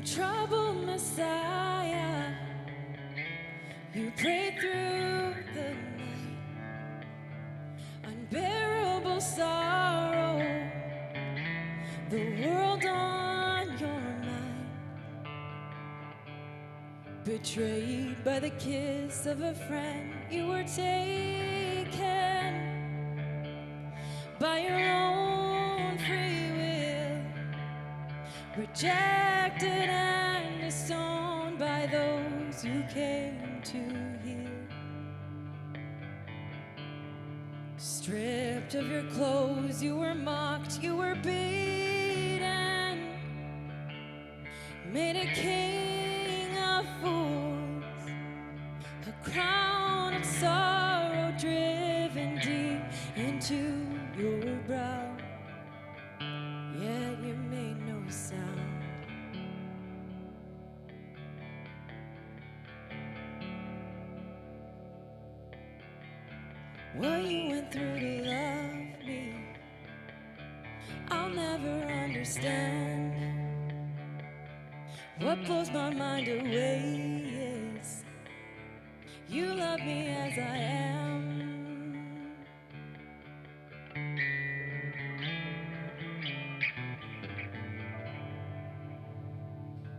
troubled Messiah, you prayed through the night. Unbearable sorrow, the world on your mind. Betrayed by the kiss of a friend, you were taken by your own free will, rejected and disowned by those who came to heal. Stripped of your clothes, you were mocked, you were beaten, made a king of fools, a crown of sorrow driven deep into your brow, yet you made no sound. What you went through to love me, I'll never understand. What blows my mind away is you love me as I am.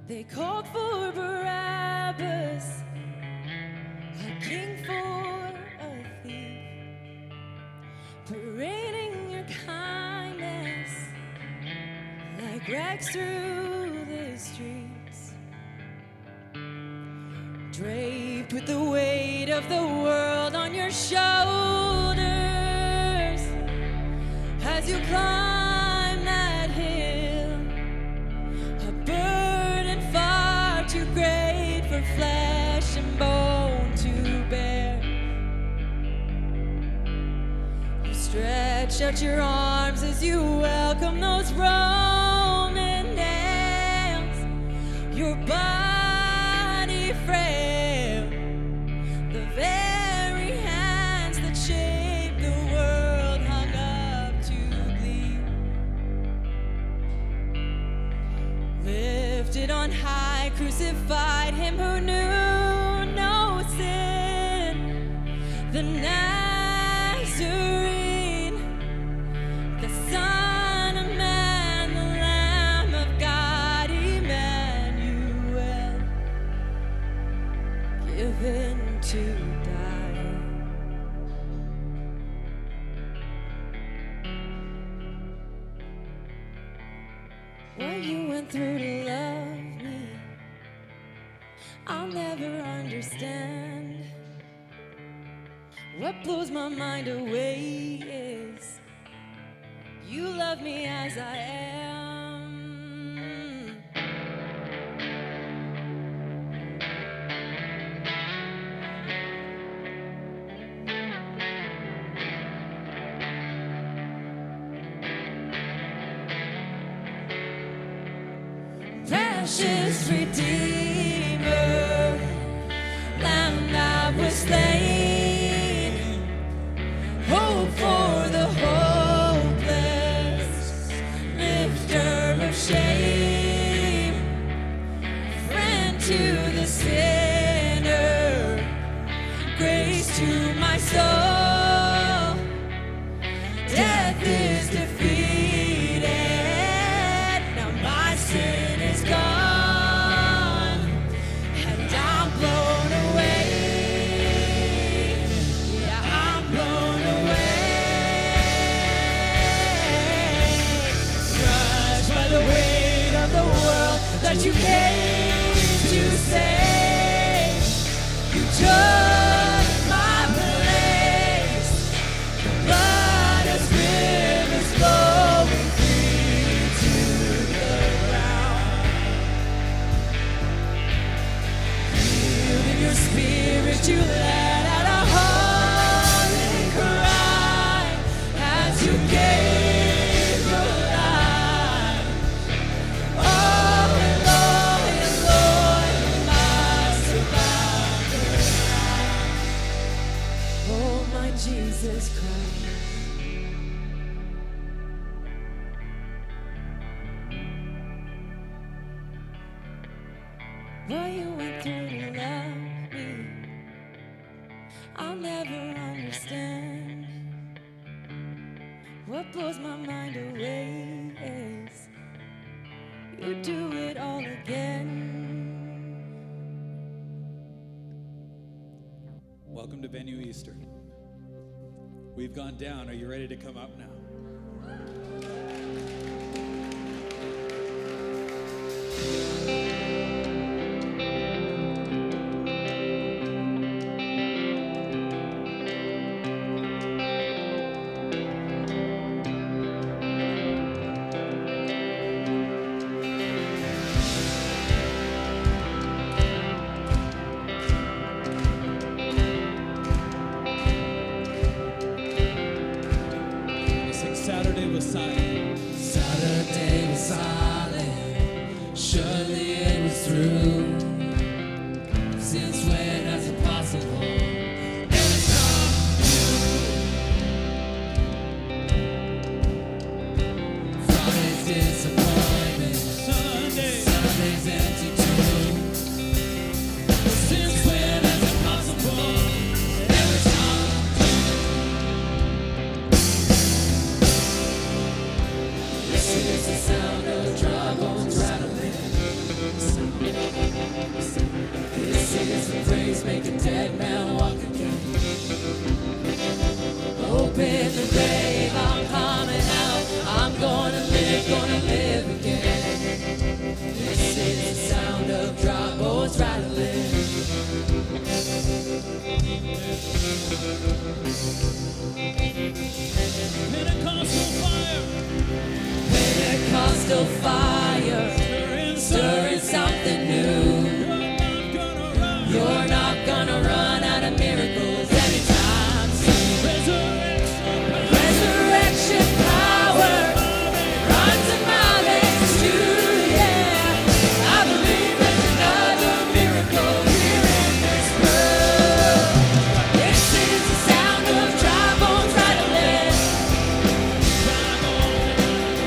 They called for Barabbas, a king for a thief, parading your kindness like rags through the streets, draped with the weight of the world on your shoulders as you climb that hill, a burden far too great for flesh and bone to bear. You stretch out your arms as you welcome those Roman nails, your body frail, the very hands that shaped the world hung up to bleed. Lifted on high, crucified him who knew no sin, the Nazarene, the Son of Man, the Lamb of God, Emmanuel, given to die. What you went through to love me, I'll never understand. What blows my mind away is you love me as I am. Precious Redeemer, Lamb that was slain, hope for the hopeless, lifter of shame, friend to the sinner, grace to my soul. Death is defeated, now my sin is gone, and I'm blown away. Yeah, I'm blown away. Crushed by the weight of the world that you came to save. You took my place. The blood as rivers flowing free to the ground. Healed in your spirit, you let out a holy cry as you gave your life. Oh, Lord, my survivor. what you went through to love me. I'll never understand. What blows my mind away is you do it all again. Welcome to Venue Easter. We've gone down. Are you ready to come up now? Saturday was silent. Saturday was silent. Surely it was through. Since when has it possible? Every time Friday's disappointment. Sunday's empty too. Since when has it possible? Every time. This is the sound of dry bones rattling. This is the praise making dead man walk again. Open the grave, I'm coming out. I'm gonna live again. This is the sound of dry bones rattling. Pentecostal fire. Pentecostal fire, stirring something new. You're not gonna run out of miracles anytime soon. Resurrection power runs in my veins too, yeah. I believe there's another miracle here in this world. This is the sound of dry bones rattling.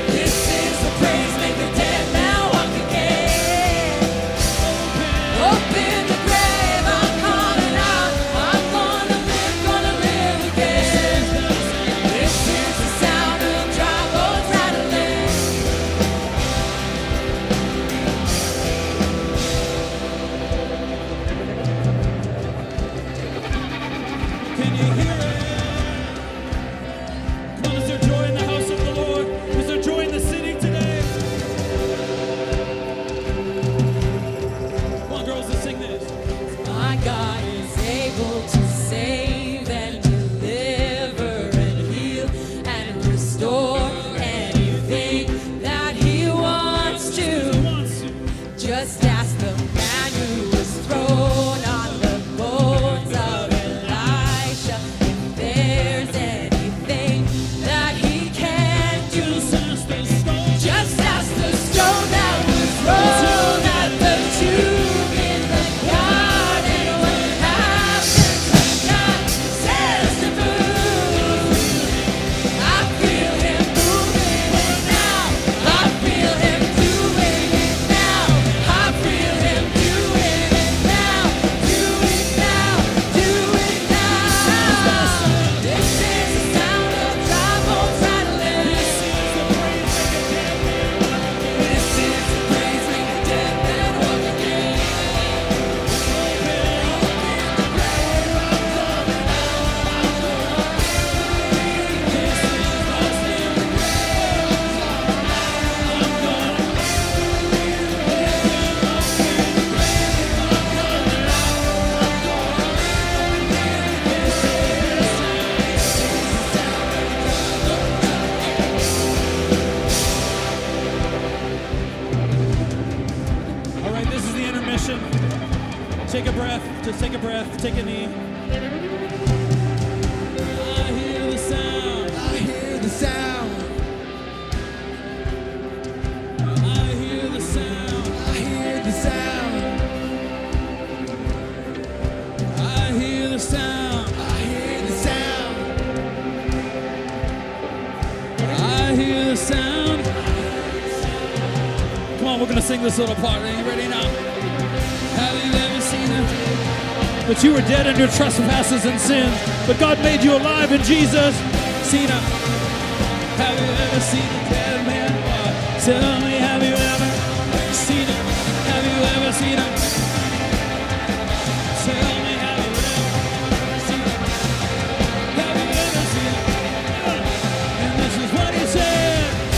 This is the praise make the dead man walk again. Open the grave, I'm coming out. I'm gonna live again. This is the sound of dry bones rattling. Can you hear it? Come on, is there joy in the house of the Lord? Is there joy in the city today? Come on, girls, let's sing this. My God is able to save and deliver and heal and restore anything that He wants to. Just ask the man who was thrown on the bones of Elisha if there's anything that He can do. Just ask the stone that was rolled at the tomb in the garden. What happened to God says to move. I feel Him moving it now. I feel Him doing it now. I feel Him doing it now. Do it now. Do it now. This is the sound of dry bones rattling. This is the praise make the dead man walk again. All right, this is the intermission. Take a breath. Just take a breath. Take a knee. I hear the sound. I hear the sound. I hear the sound. I hear the sound. I hear the sound. I hear the sound. I hear the sound. Come on, we're going to sing this little part. Are you ready now? But you were dead in your trespasses and sins. But God made you alive in Jesus. Cena, have you ever seen a dead man walk? Tell me, have you ever seen it? Have you ever seen it? Tell me, have you ever seen it? Have you ever seen it? And this is what he said.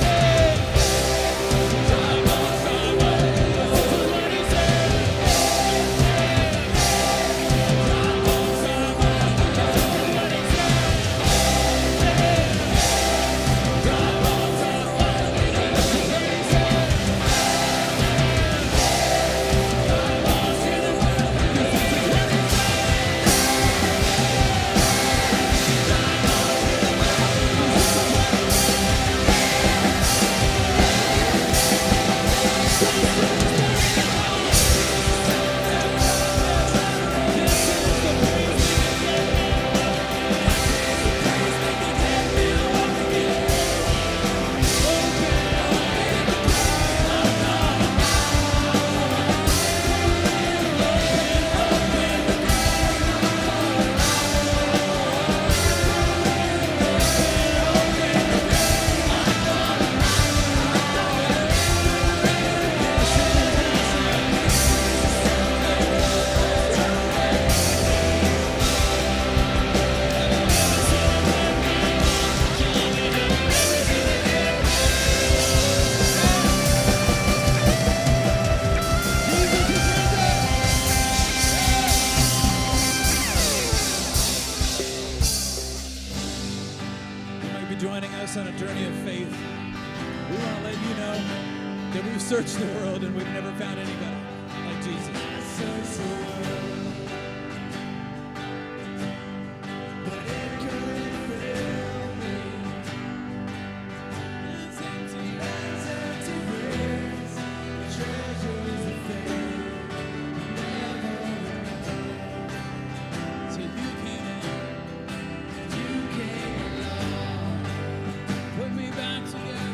Hey. This is what he said. Joining us on a journey of faith. We want to let you know that we've searched the world and we've never found anybody like Jesus. Search the world, but it couldn't fill me. It's empty graves, treasures of faith, never enough. So you came along. Put me back together.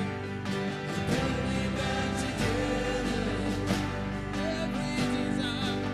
Put me back together. Every desire.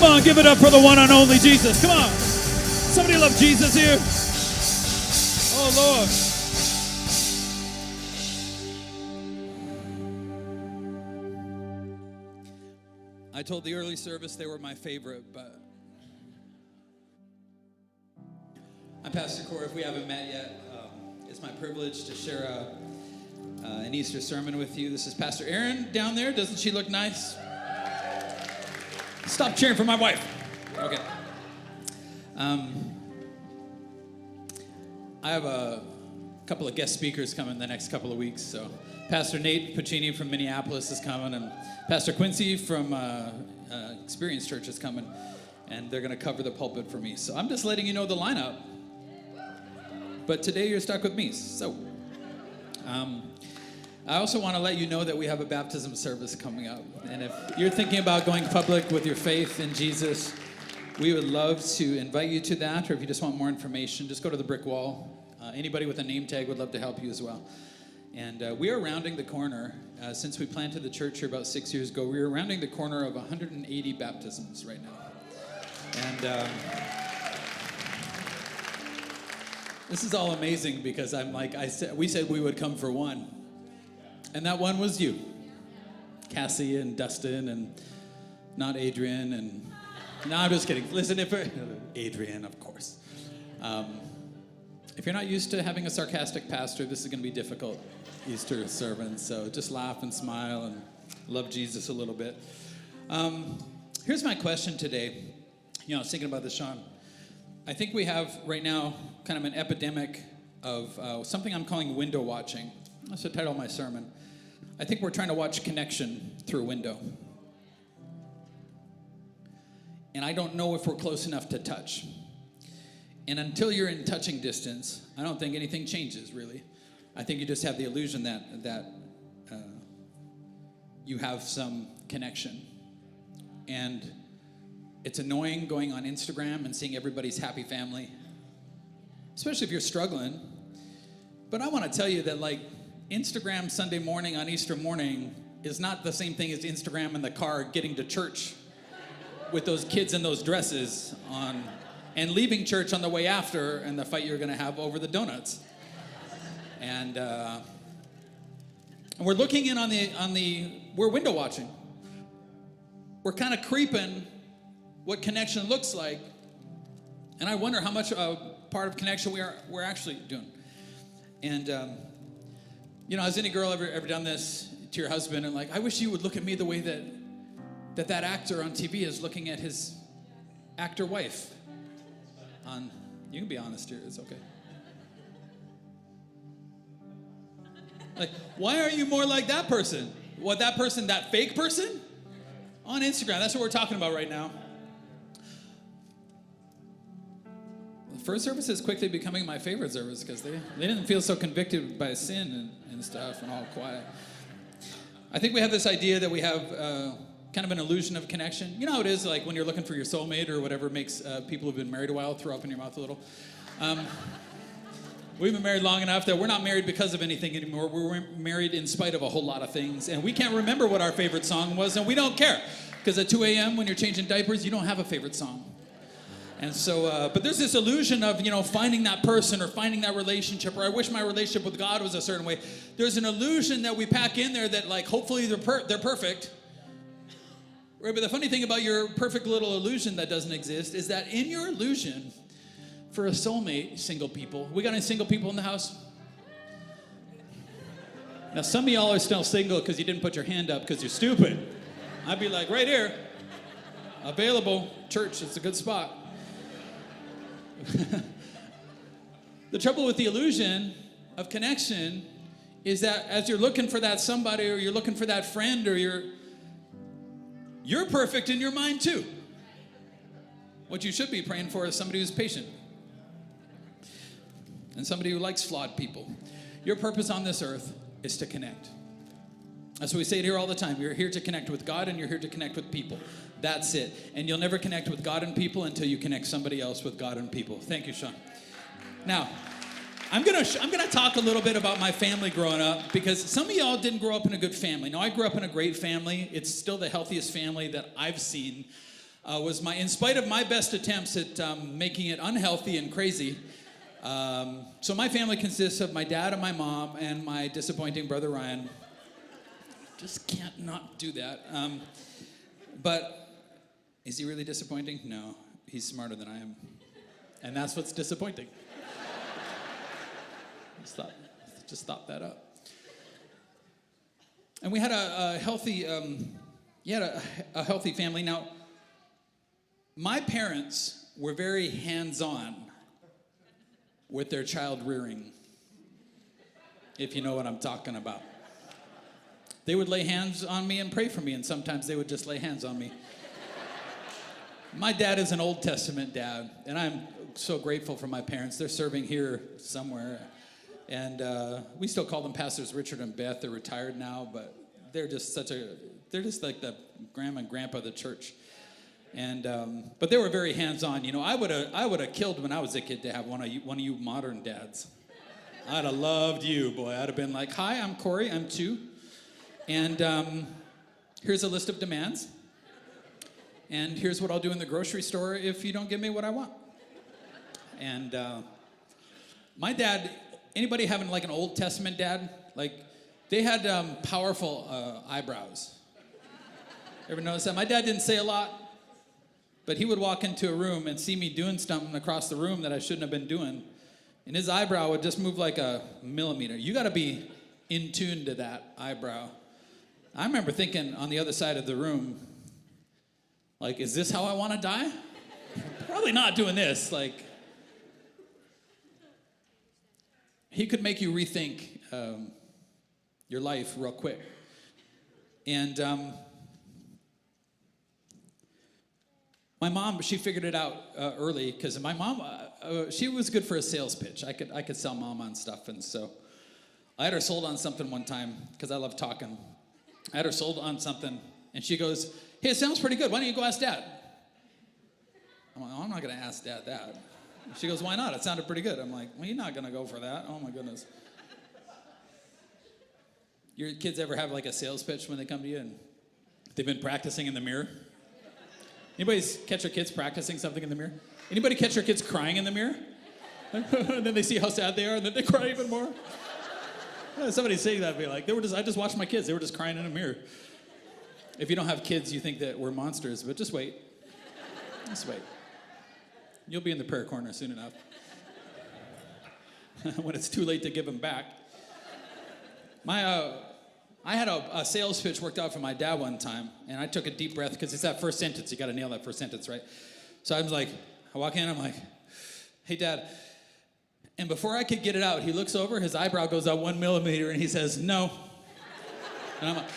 Come on, give it up for the one and only Jesus. Come on. Somebody love Jesus here? Oh, Lord. I told the early service they were my favorite, but I'm Pastor Corey. If we haven't met yet, it's my privilege to share an Easter sermon with you. This is Pastor Erin down there. Doesn't she look nice? Stop cheering for my wife. Okay. I have a couple of guest speakers coming the next couple of weeks. So Pastor Nate Puccini from Minneapolis is coming, and Pastor Quincy from Experience Church is coming, and they're going to cover the pulpit for me. So I'm just letting you know the lineup. But today you're stuck with me. So I also want to let you know that we have a baptism service coming up. And if you're thinking about going public with your faith in Jesus, we would love to invite you to that. Or if you just want more information, just go to the brick wall. Anybody with a name tag would love to help you as well. And we are rounding the corner. Since we planted the church here about 6 years ago, we are rounding the corner of 180 baptisms right now. And this is all amazing because we said we would come for one. And that one was you. Cassie and Dustin and not Adrian and... No, I'm just kidding. Listen, Adrian, of course. If you're not used to having a sarcastic pastor, this is going to be difficult Easter sermon. So just laugh and smile and love Jesus a little bit. Here's my question today. I was thinking about this, Sean. I think we have right now kind of an epidemic of something I'm calling window watching. That's the title of my sermon. I think we're trying to watch connection through a window. And I don't know if we're close enough to touch. And until you're in touching distance, I don't think anything changes, really. I think you just have the illusion that you have some connection. And it's annoying going on Instagram and seeing everybody's happy family, especially if you're struggling. But I want to tell you that, Instagram Sunday morning on Easter morning is not the same thing as Instagram in the car getting to church with those kids in those dresses on, and leaving church on the way after, and the fight you're going to have over the donuts. And we're looking in we're window watching. We're kind of creeping what connection looks like, and I wonder how much part of connection we're actually doing. And has any girl ever done this to your husband and I wish you would look at me the way that actor on TV is looking at his actor wife? You can be honest here, it's okay. Why are you more like that person? What, that person, that fake person? On Instagram, that's what we're talking about right now. The first service is quickly becoming my favorite service because they didn't feel so convicted by sin and stuff and all quiet. I think we have this idea that we have kind of an illusion of connection. You know how it is when you're looking for your soulmate or whatever makes people who've been married a while throw up in your mouth a little. We've been married long enough that we're not married because of anything anymore. We're married in spite of a whole lot of things. And we can't remember what our favorite song was, and we don't care. Because at 2 a.m. when you're changing diapers, you don't have a favorite song. And so, but there's this illusion of, finding that person or finding that relationship, or I wish my relationship with God was a certain way. There's an illusion that we pack in there that hopefully they're perfect. Right, but the funny thing about your perfect little illusion that doesn't exist is that in your illusion, for a soulmate, single people, we got any single people in the house? Now, some of y'all are still single because you didn't put your hand up because you're stupid. I'd be like, right here, available, church, it's a good spot. The trouble with the illusion of connection is that as you're looking for that somebody or you're looking for that friend or you're perfect in your mind too. What you should be praying for is somebody who's patient and somebody who likes flawed people. Your purpose on this earth is to connect. That's what we say it here all the time. You're here to connect with God and you're here to connect with people. That's it. And you'll never connect with God and people until you connect somebody else with God and people. Thank you, Sean. Now, I'm gonna talk a little bit about my family growing up because some of y'all didn't grow up in a good family. Now, I grew up in a great family. It's still the healthiest family that I've seen. In spite of my best attempts at making it unhealthy and crazy. So my family consists of my dad and my mom and my disappointing brother Ryan. Just can't not do that. But is he really disappointing? No, he's smarter than I am. And that's what's disappointing. Just thought that up. And we had a healthy, a healthy family. Now, my parents were very hands-on with their child rearing, if you know what I'm talking about. They would lay hands on me and pray for me, and sometimes they would just lay hands on me. My dad is an Old Testament dad, and I'm so grateful for my parents. They're serving here somewhere. And we still call them Pastors Richard and Beth. They're retired now, but they're just like the grandma and grandpa of the church. And but they were very hands-on. You know, I would have killed when I was a kid to have one of you modern dads. I'd have loved you, boy. I'd have been like, hi, I'm Corey, I'm 2. And here's a list of demands. And here's what I'll do in the grocery store if you don't give me what I want. And my dad, anybody having like an Old Testament dad? Like, they had powerful eyebrows. Ever notice that? My dad didn't say a lot, but he would walk into a room and see me doing something across the room that I shouldn't have been doing. And his eyebrow would just move like a millimeter. You got to be in tune to that eyebrow. I remember thinking on the other side of the room, like, is this how I want to die? Probably not doing this. Like, he could make you rethink your life real quick. And my mom, she figured it out early because my mom, she was good for a sales pitch. I could sell mom on stuff, and so I had her sold on something one time because I love talking. I had her sold on something, and she goes, "Hey, it sounds pretty good. Why don't you go ask Dad?" I'm like, "Oh, I'm not going to ask Dad that." She goes, "Why not? It sounded pretty good." I'm like, "Well, you're not going to go for that." Oh, my goodness. Your kids ever have like a sales pitch when they come to you and they've been practicing in the mirror? Anybody catch their kids practicing something in the mirror? Anybody catch their kids crying in the mirror? And then they see how sad they are and then they cry even more? Somebody saying that, be like, I just watched my kids. They were just crying in a mirror. If you don't have kids, you think that we're monsters, but just wait. Just wait. You'll be in the prayer corner soon enough. When it's too late to give them back. I had a sales pitch worked out for my dad one time, and I took a deep breath because it's that first sentence. You got to nail that first sentence, right? So I was like, I walk in, I'm like, "Hey, Dad." And before I could get it out, he looks over, his eyebrow goes out 1 millimeter, and he says, "No." And I'm like,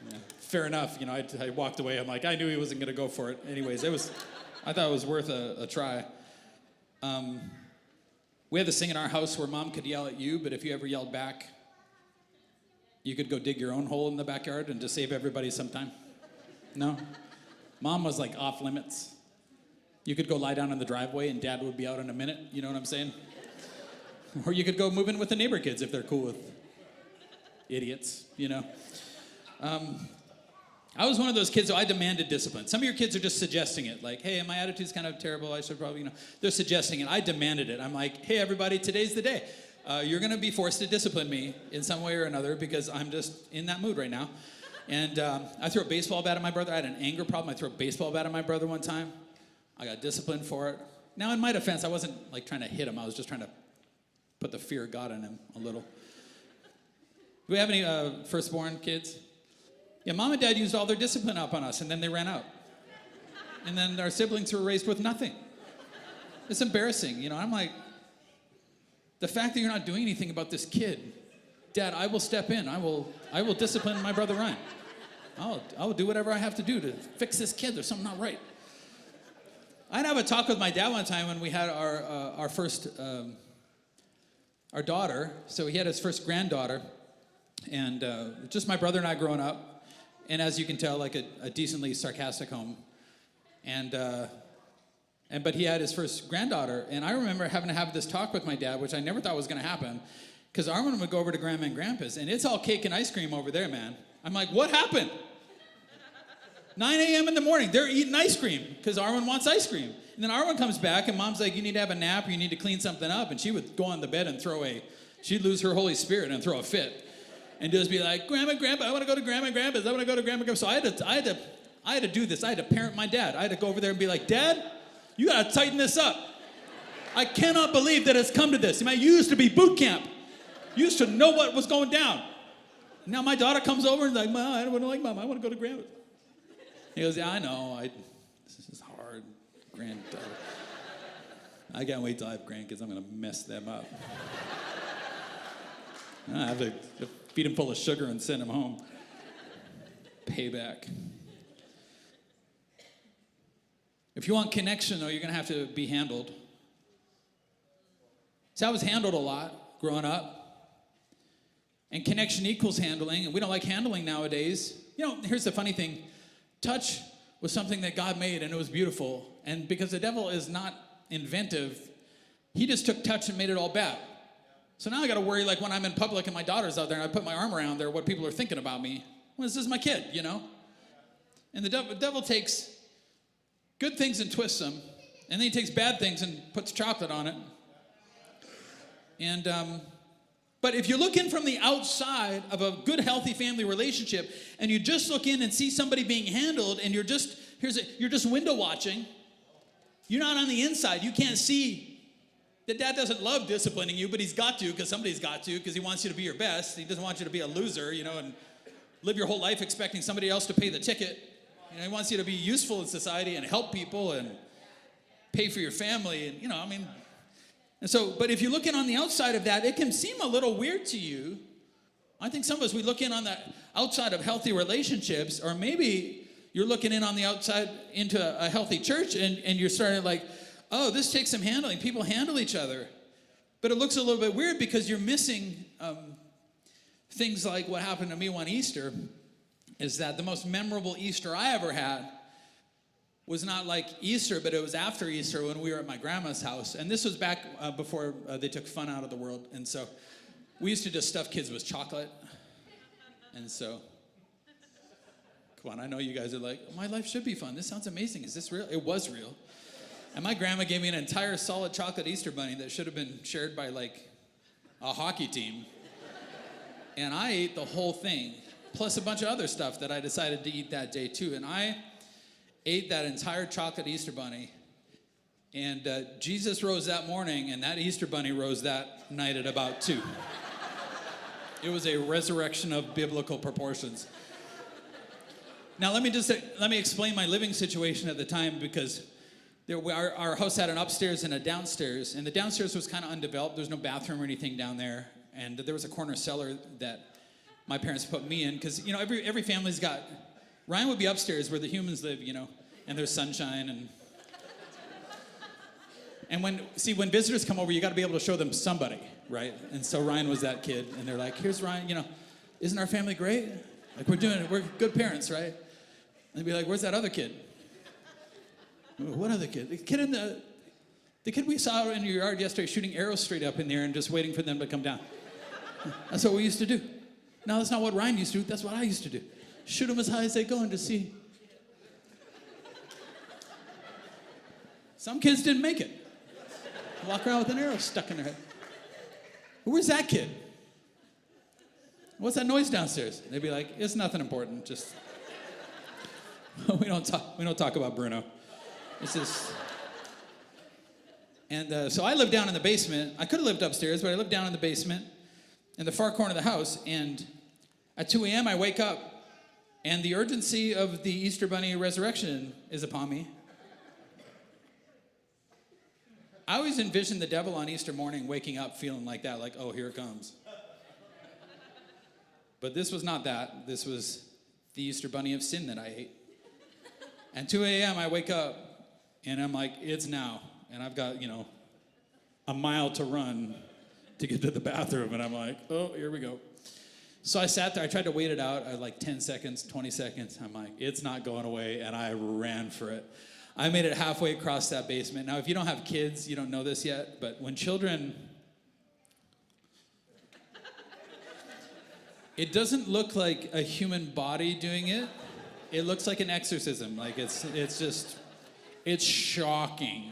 yeah, fair enough. You know, I walked away. I'm like, I knew he wasn't going to go for it. Anyways, I thought it was worth a try. We had this thing in our house where Mom could yell at you, but if you ever yelled back, you could go dig your own hole in the backyard and just save everybody some time. No? Mom was like off limits. You could go lie down in the driveway and Dad would be out in a minute. You know what I'm saying? Or you could go move in with the neighbor kids if they're cool with idiots, you know? I was one of those kids who I demanded discipline. Some of your kids are just suggesting it. Like, "Hey, my attitude's kind of terrible. I should probably, They're suggesting it. I demanded it. I'm like, "Hey, everybody, today's the day. You're going to be forced to discipline me in some way or another because I'm just in that mood right now." And I threw a baseball bat at my brother. I had an anger problem. I threw a baseball bat at my brother one time. I got disciplined for it. Now, in my defense, I wasn't like trying to hit him. I was just trying to put the fear of God in him a little. Do we have any firstborn kids? Yeah, mom and dad used all their discipline up on us, and then they ran out. And then our siblings were raised with nothing. It's embarrassing, you know. I'm like, the fact that you're not doing anything about this kid, Dad, I will step in. I will discipline my brother Ryan. I will do whatever I have to do to fix this kid. There's something not right. I'd have a talk with my dad one time when we had our first our daughter. So he had his first granddaughter, and just my brother and I growing up. And as you can tell, like a decently sarcastic home. But he had his first granddaughter, and I remember having to have this talk with my dad, which I never thought was going to happen, because Armin would go over to Grandma and Grandpa's, and it's all cake and ice cream over there, man. I'm like, what happened? 9 a.m. in the morning, they're eating ice cream, because Armin wants ice cream. And then Armin comes back, and Mom's like, you need to have a nap, or you need to clean something up, and she would go on the bed and she'd lose her Holy Spirit and throw a fit. And just be like, Grandma, Grandpa, I want to go to Grandma and Grandpa's. I want to go to Grandma and Grandpa's. So I had to do this. I had to parent my dad. I had to go over there and be like, Dad, you got to tighten this up. I cannot believe that it's come to this. I mean, you used to be boot camp. You used to know what was going down. Now my daughter comes over and is like, Mom, I don't want to like Mom. I want to go to Grandma's. He goes, yeah, I know. This is hard, granddaughter. I can't wait till I have grandkids. I'm going to mess them up. I have to feed him full of sugar and send him home. Payback. If you want connection, though, you're going to have to be handled. So I was handled a lot growing up. And connection equals handling, and we don't like handling nowadays. You know, here's the funny thing. Touch was something that God made, and it was beautiful. And because the devil is not inventive, he just took touch and made it all bad. So now I got to worry, like when I'm in public and my daughter's out there and I put my arm around there, what people are thinking about me. Well, this is my kid, you know? And the devil takes good things and twists them, and then he takes bad things and puts chocolate on it. And but if you look in from the outside of a good, healthy family relationship, and you just look in and see somebody being handled, and you're just window watching, you're not on the inside. You can't see that dad doesn't love disciplining you, but he's got to, because somebody's got to, because he wants you to be your best. He doesn't want you to be a loser, you know, and live your whole life expecting somebody else to pay the ticket. You know, he wants you to be useful in society and help people and pay for your family, and, you know, I mean. And so, but if you look in on the outside of that, it can seem a little weird to you. I think some of us, we look in on the outside of healthy relationships, or maybe you're looking in on the outside into a healthy church, and you're starting like, oh, this takes some handling. People handle each other. But it looks a little bit weird because you're missing things like what happened to me one Easter, is that the most memorable Easter I ever had was not like Easter, but it was after Easter when we were at my grandma's house. And this was back before they took fun out of the world. And so we used to just stuff kids with chocolate. And so, come on, I know you guys are like, my life should be fun. This sounds amazing. Is this real? It was real. And my grandma gave me an entire solid chocolate Easter bunny that should have been shared by like a hockey team. And I ate the whole thing, plus a bunch of other stuff that I decided to eat that day too. And I ate that entire chocolate Easter bunny. And Jesus rose that morning, and that Easter bunny rose that night at about 2. It was a resurrection of biblical proportions. Now let me explain my living situation at the time, because our house had an upstairs and a downstairs, and the downstairs was kind of undeveloped. There's no bathroom or anything down there, and there was a corner cellar that my parents put me in, because, you know, every family's got. Ryan would be upstairs where the humans live, you know, and there's sunshine, and when visitors come over, you got to be able to show them somebody, right? And so Ryan was that kid, and they're like, here's Ryan, you know, isn't our family great? Like, we're good parents, right? And they'd be like, where's that other kid? What other kid? The kid we saw in your yard yesterday shooting arrows straight up in there and just waiting for them to come down. That's what we used to do. No, that's not what Ryan used to do. That's what I used to do. Shoot them as high as they go and to see. Some kids didn't make it. Walk around with an arrow stuck in their head. Where's that kid? What's that noise downstairs? They'd be like, it's nothing important. Just we don't talk about Bruno. It's just. And so I lived down in the basement. I could have lived upstairs, but I lived down in the basement in the far corner of the house. And at 2 a.m. I wake up, and the urgency of the Easter Bunny resurrection is upon me. I always envisioned the devil on Easter morning waking up feeling like that, like, oh, here it comes. But this was not that. This was the Easter Bunny of sin that I ate. And 2 a.m. I wake up, and I'm like, it's now. And I've got, a mile to run to get to the bathroom. And I'm like, oh, here we go. So I sat there. I tried to wait it out. I like 10 seconds, 20 seconds. I'm like, it's not going away. And I ran for it. I made it halfway across that basement. Now, if you don't have kids, you don't know this yet. But when children, it doesn't look like a human body doing it. It looks like an exorcism. Like it's shocking.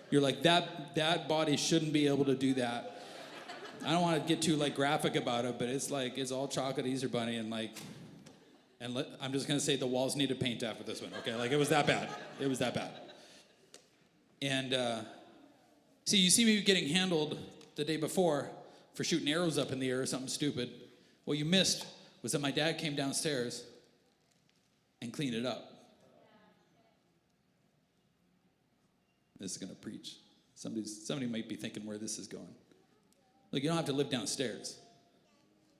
You're like, that body shouldn't be able to do that. I don't want to get too graphic about it, but it's all chocolate Easter Bunny I'm just gonna say the walls needed paint after this one. Okay, it was that bad. It was that bad. And see, you see me getting handled the day before for shooting arrows up in the air or something stupid. What you missed was that my dad came downstairs and cleaned it up. This is going to preach. Somebody might be thinking where this is going. Look, you don't have to live downstairs,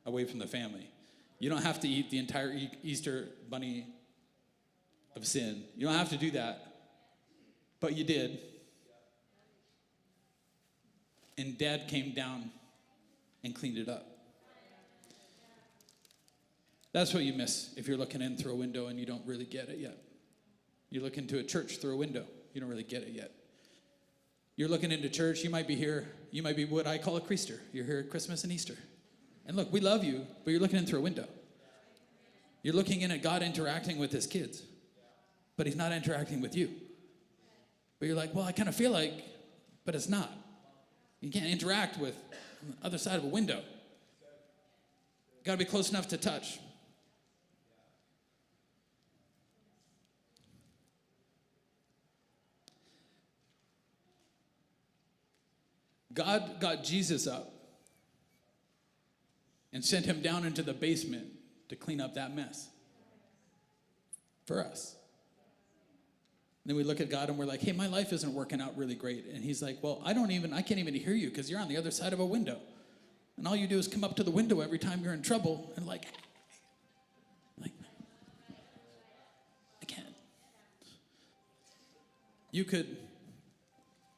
away from the family. You don't have to eat the entire Easter Bunny of sin. You don't have to do that. But you did. And Dad came down and cleaned it up. That's what you miss if you're looking in through a window and you don't really get it yet. You look into a church through a window. You don't really get it yet. You're looking into church. You might be here. You might be what I call a creaster. You're here at Christmas and Easter. And look, we love you, but you're looking in through a window. You're looking in at God interacting with his kids, but he's not interacting with you. But you're like, well, I kind of feel like, but it's not. You can't interact with on the other side of a window. Got to be close enough to touch. God got Jesus up and sent him down into the basement to clean up that mess for us. And then we look at God and we're like, hey, my life isn't working out really great. And he's like, well, I can't even hear you because you're on the other side of a window. And all you do is come up to the window every time you're in trouble and like I can't. You could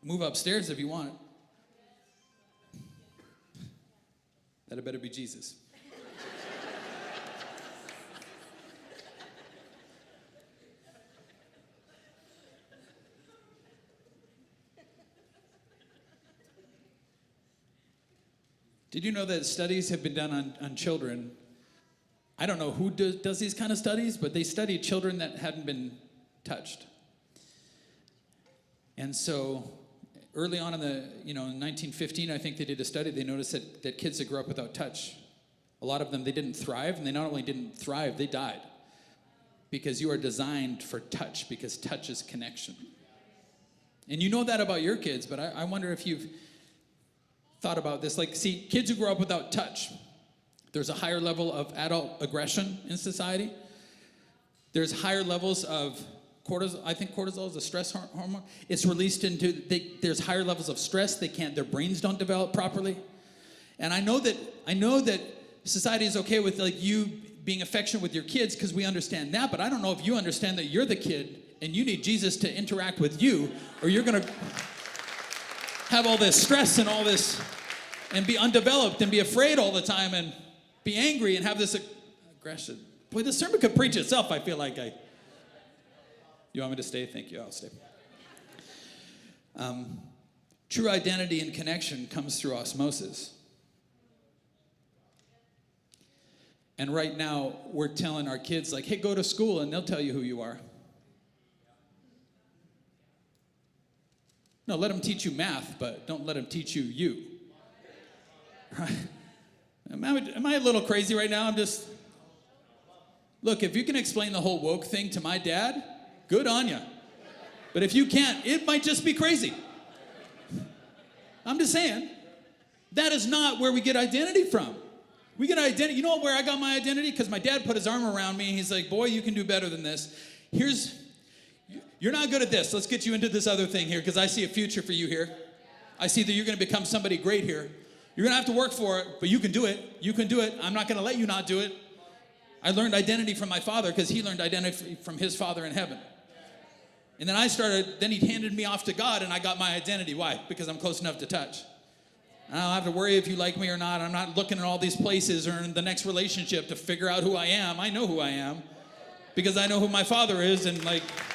move upstairs if you want. That better be Jesus. Did you know that studies have been done on children? I don't know who does these kind of studies, but they studied children that hadn't been touched. And so early on in 1915, I think they did a study. They noticed that kids that grew up without touch, a lot of them, they didn't thrive. And they not only didn't thrive, they died. Because you are designed for touch, because touch is connection. And you know that about your kids, but I wonder if you've thought about this. See, kids who grow up without touch, there's a higher level of adult aggression in society. There's higher levels of cortisol. I think cortisol is a stress hormone. It's released there's higher levels of stress. Their brains don't develop properly. And I know that society is okay with you being affectionate with your kids because we understand that, but I don't know if you understand that you're the kid and you need Jesus to interact with you, or you're going to have all this stress and all this and be undeveloped and be afraid all the time and be angry and have this aggression. Boy, this sermon could preach itself. I feel like You want me to stay? Thank you. I'll stay. True identity and connection comes through osmosis. And right now, we're telling our kids, hey, go to school, and they'll tell you who you are. No, let them teach you math, but don't let them teach you. Right? Am I a little crazy right now? Look, if you can explain the whole woke thing to my dad, good on you. But if you can't, it might just be crazy. I'm just saying, that is not where we get identity from. We get identity, you know where I got my identity? Because my dad put his arm around me and he's like, boy, you can do better than this. You're not good at this. Let's get you into this other thing here because I see a future for you here. I see that you're going to become somebody great here. You're going to have to work for it, but you can do it. You can do it. I'm not going to let you not do it. I learned identity from my father because he learned identity from his Father in heaven. And then he handed me off to God and I got my identity. Why? Because I'm close enough to touch. I don't have to worry if you like me or not. I'm not looking at all these places or in the next relationship to figure out who I am. I know who I am because I know who my Father is and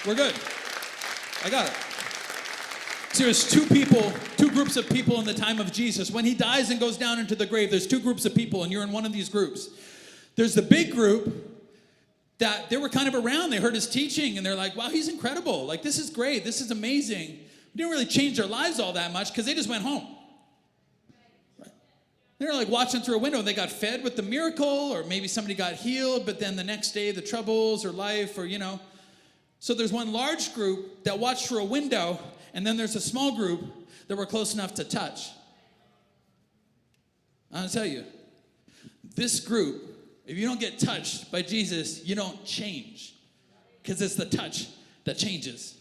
we're good. I got it. So there's two groups of people in the time of Jesus. When he dies and goes down into the grave, there's two groups of people and you're in one of these groups. There's the big group that they were kind of around. They heard his teaching and they're like, wow, he's incredible. This is great. This is amazing. We didn't really change their lives all that much because they just went home. Right? They were watching through a window and they got fed with the miracle or maybe somebody got healed, but then the next day the troubles or life or, So there's one large group that watched through a window and then there's a small group that were close enough to touch. I'll tell you, this group, if you don't get touched by Jesus, you don't change. Because it's the touch that changes.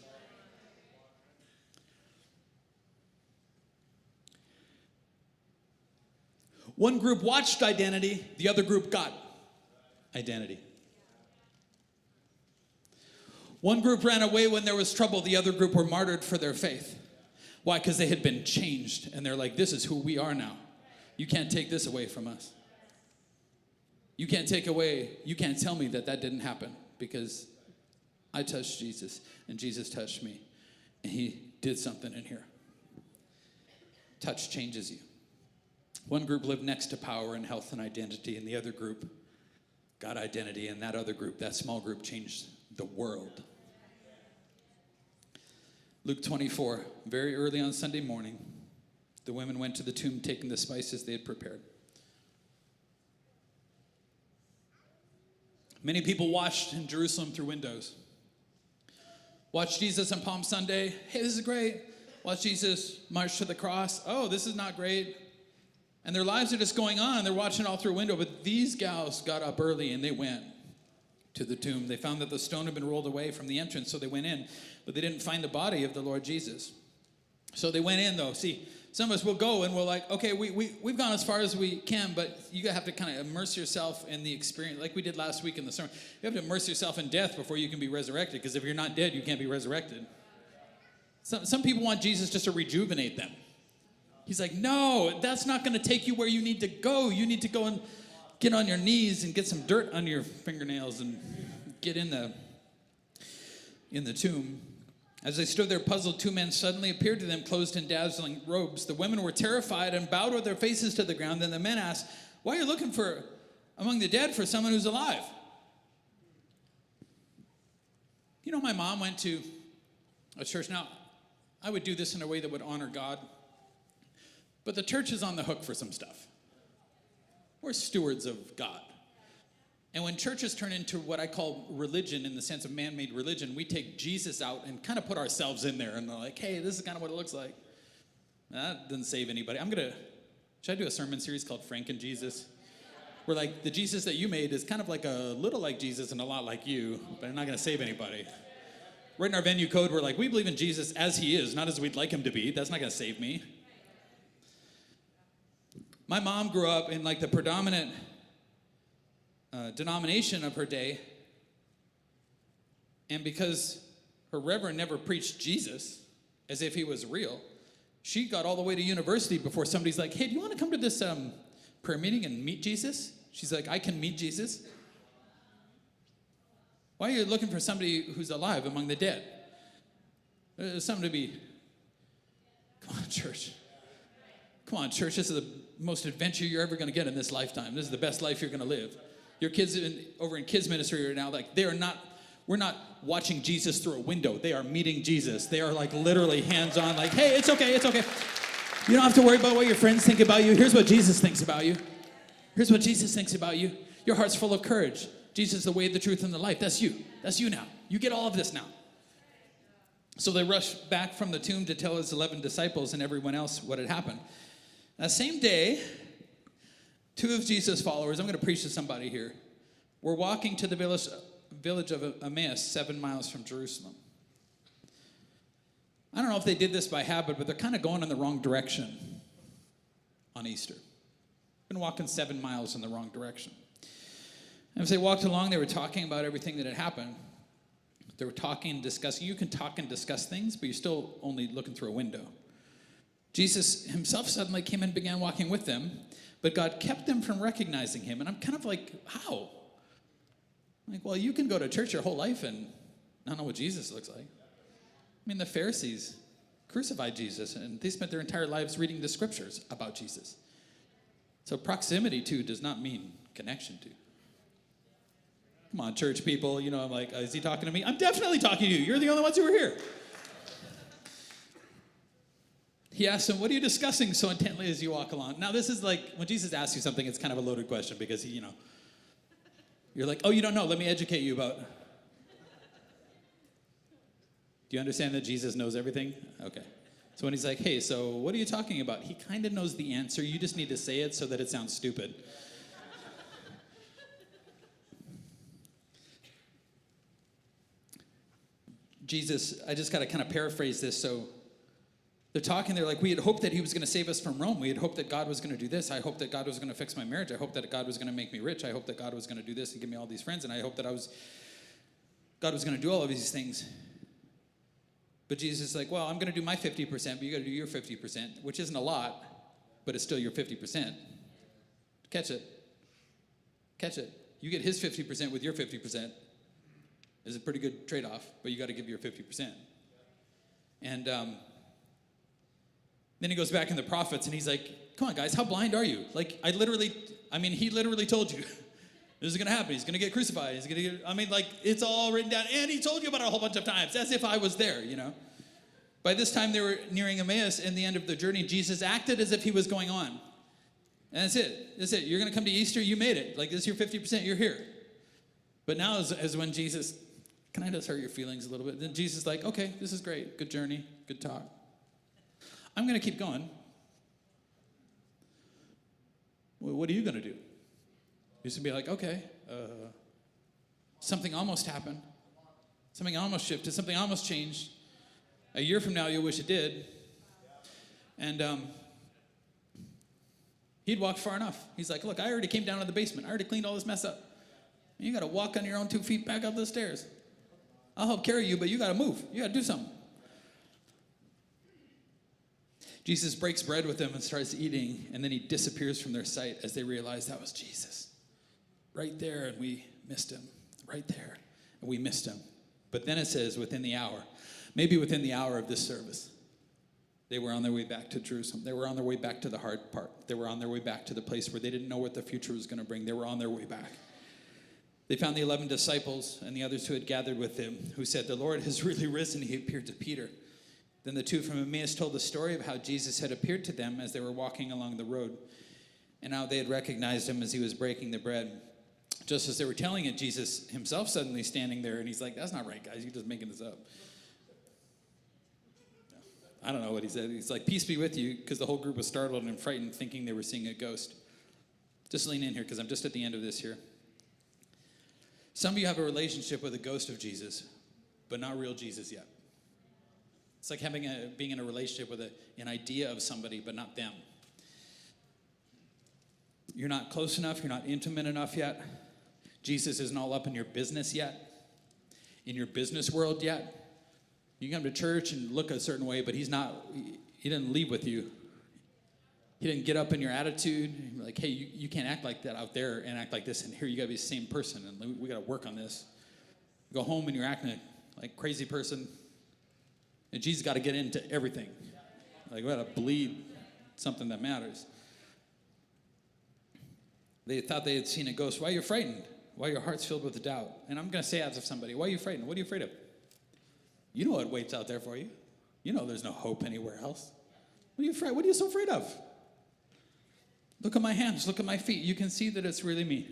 One group watched identity, the other group got identity. One group ran away when there was trouble, the other group were martyred for their faith. Why? Because they had been changed, and they're like, this is who we are now. You can't take this away from us. You can't tell me that didn't happen because I touched Jesus and Jesus touched me and he did something in here. Touch changes you. One group lived next to power and health and identity and the other group got identity and that other group, that small group, changed the world. Luke 24, very early on Sunday morning, the women went to the tomb taking the spices they had prepared. Many people watched in Jerusalem through windows. Watched Jesus on Palm Sunday. Hey, this is great. Watch Jesus march to the cross. Oh, this is not great. And their lives are just going on. They're watching all through a window. But these gals got up early and they went to the tomb. They found that the stone had been rolled away from the entrance, so they went in. But they didn't find the body of the Lord Jesus. So they went in, though. See, some of us will go and we're okay, we've gone as far as we can, but you have to kind of immerse yourself in the experience, like we did last week in the sermon. You have to immerse yourself in death before you can be resurrected, because if you're not dead, you can't be resurrected. Some people want Jesus just to rejuvenate them. He's like, no, that's not going to take you where you need to go. You need to go and get on your knees and get some dirt under your fingernails and get in the tomb. As they stood there puzzled, two men suddenly appeared to them, clothed in dazzling robes. The women were terrified and bowed with their faces to the ground. Then the men asked, why are you looking for among the dead for someone who's alive? My mom went to a church. Now, I would do this in a way that would honor God. But the church is on the hook for some stuff. We're stewards of God. And when churches turn into what I call religion in the sense of man-made religion, we take Jesus out and kind of put ourselves in there. And they're like, hey, this is kind of what it looks like. That doesn't save anybody. Should I do a sermon series called Frank and Jesus? Where the Jesus that you made is kind of a little like Jesus and a lot like you, but I'm not going to save anybody. Right in our venue code, we're we believe in Jesus as he is, not as we'd like him to be. That's not going to save me. My mom grew up in the predominant denomination of her day, and because her reverend never preached Jesus as if he was real, she got all the way to university before somebody's like, hey, do you want to come to this prayer meeting and meet Jesus? She's like, I can meet Jesus. Why are you looking for somebody who's alive among the dead? There's something to be. Come on, church. This is the most adventure you're ever going to get in this lifetime. This is the best life you're going to live. Your kids over in kids ministry right now, we're not watching Jesus through a window. They are meeting Jesus. They are literally hands-on, hey, it's okay. You don't have to worry about what your friends think about you. Here's what Jesus thinks about you. Here's what Jesus thinks about you. Your heart's full of courage. Jesus is the way, the truth, and the life. That's you. That's you now. You get all of this now. So they rush back from the tomb to tell his 11 disciples and everyone else what had happened. That same day, 2 of Jesus' followers, I'm going to preach to somebody here, were walking to the village of Emmaus, 7 miles from Jerusalem. I don't know if they did this by habit, but they're kind of going in the wrong direction on Easter. Been walking 7 miles in the wrong direction. And as they walked along, they were talking about everything that had happened. They were talking and discussing. You can talk and discuss things, but you're still only looking through a window. Jesus himself suddenly came and began walking with them, but God kept them from recognizing him. And I'm kind of like, how? Like, well, you can go to church your whole life and not know what Jesus looks like. I mean, the Pharisees crucified Jesus, and they spent their entire lives reading the scriptures about Jesus. So proximity to does not mean connection to. Come on, church people. You know, I'm like, is he talking to me? I'm definitely talking to you. You're the only ones who are here. He asked them, what are you discussing so intently as you walk along? Now, this is like, when Jesus asks you something, it's kind of a loaded question because, you're like, oh, you don't know. Let me educate you about. Do you understand that Jesus knows everything? Okay. So when he's like, hey, so what are you talking about? He kind of knows the answer. You just need to say it so that it sounds stupid. Jesus, I just got to kind of paraphrase this. So they're talking, they're like, we had hoped that he was going to save us from Rome. We had hoped that God was going to do this. I hoped that God was going to fix my marriage. I hoped that God was going to make me rich. I hoped that God was going to do this and give me all these friends. And I hoped that God was going to do all of these things. But Jesus is like, well, I'm going to do my 50%, but you got to do your 50%, which isn't a lot, but it's still your 50%. Catch it. Catch it. You get his 50% with your 50%. Is a pretty good trade-off, but you got to give your 50%. And then he goes back in the prophets, and he's like, come on, guys, how blind are you? Like, he literally told you, this is going to happen. He's going to get crucified. It's all written down. And he told you about it a whole bunch of times, as if I was there, By this time, they were nearing Emmaus, and the end of the journey, Jesus acted as if he was going on. And that's it. That's it. You're going to come to Easter. You made it. Like, this is your 50%. You're here. But now is when Jesus, can I just hurt your feelings a little bit? Then Jesus is like, okay, this is great. Good journey. Good talk. I'm going to keep going. Well, what are you going to do? He's going to be like, okay, something almost happened. Something almost shifted. Something almost changed. A year from now, you'll wish it did. And he'd walked far enough. He's like, look, I already came down to the basement. I already cleaned all this mess up. You got to walk on your own 2 feet back up the stairs. I'll help carry you, but you got to move. You got to do something. Jesus breaks bread with them and starts eating, and then he disappears from their sight as they realize that was Jesus. Right there, and we missed him. Right there, and we missed him. But then it says within the hour, maybe within the hour of this service, they were on their way back to Jerusalem. They were on their way back to the hard part. They were on their way back to the place where they didn't know what the future was going to bring. They were on their way back. They found the 11 disciples and the others who had gathered with him, who said, the Lord has really risen. He appeared to Peter. Then the 2 from Emmaus told the story of how Jesus had appeared to them as they were walking along the road, and how they had recognized him as he was breaking the bread. Just as they were telling it, Jesus himself suddenly standing there, and he's like, that's not right, guys. You're just making this up. I don't know what he said. He's like, peace be with you, because the whole group was startled and frightened, thinking they were seeing a ghost. Just lean in here, because I'm just at the end of this here. Some of you have a relationship with a ghost of Jesus, but not real Jesus yet. It's like being in a relationship with an idea of somebody, but not them. You're not close enough. You're not intimate enough yet. Jesus isn't all up in your business yet, in your business world yet. You come to church and look a certain way, but he didn't leave with you. He didn't get up in your attitude. Like, hey, you can't act like that out there and act like this, and here you got to be the same person, and we got to work on this. You go home and you're acting like a crazy person, and Jesus got to get into everything. Like, we got to bleed something that matters. They thought they had seen a ghost. Why are you frightened? Why are your hearts filled with doubt? And I'm going to say out to somebody, why are you frightened? What are you afraid of? You know what waits out there for you. You know there's no hope anywhere else. What are you afraid? What are you so afraid of? Look at my hands, look at my feet. You can see that it's really me.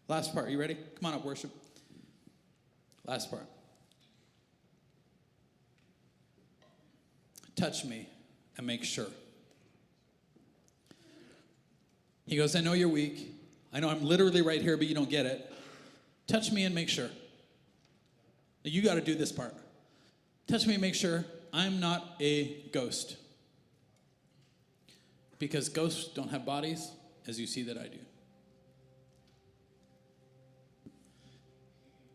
Last part, you ready? Come on up, worship. Last part. Touch me and make sure. He goes, I know you're weak. I know I'm literally right here, but you don't get it. Touch me and make sure. You got to do this part. Touch me and make sure I'm not a ghost. Because ghosts don't have bodies, as you see that I do.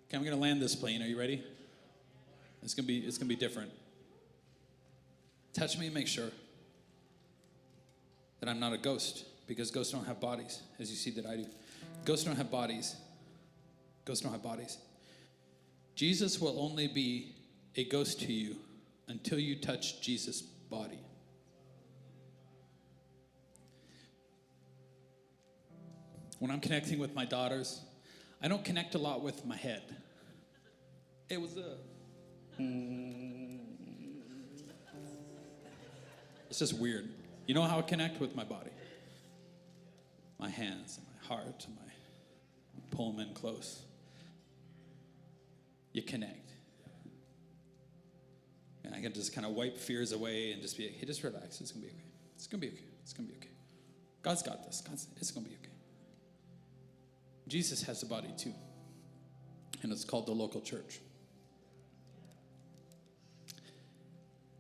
Okay, I'm going to land this plane. Are you ready? It's going to be different. Touch me and make sure that I'm not a ghost, because ghosts don't have bodies, as you see that I do. Ghosts don't have bodies. Ghosts don't have bodies. Jesus will only be a ghost to you until you touch Jesus' body. When I'm connecting with my daughters, I don't connect a lot with my head. Hey, what's up? It's just weird. You know how I connect with my body? My hands and my heart and my pull them in close. You connect. And I can just kind of wipe fears away and just be like, hey, just relax. It's going to be okay. It's going to be okay. It's going to be okay. God's got this. It's going to be okay. Jesus has a body too. And it's called the local church.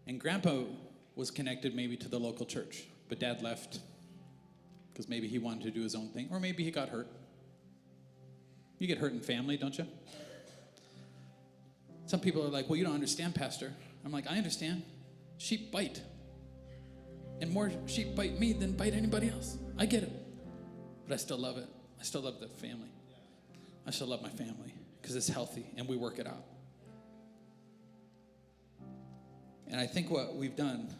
And Grandpa was connected maybe to the local church, but Dad left because maybe he wanted to do his own thing, or maybe he got hurt. You get hurt in family, don't you? Some people are like, well, you don't understand, Pastor. I'm like, I understand. Sheep bite. And more sheep bite me than bite anybody else. I get it. But I still love it. I still love the family. I still love my family because it's healthy and we work it out. And I think what we've done,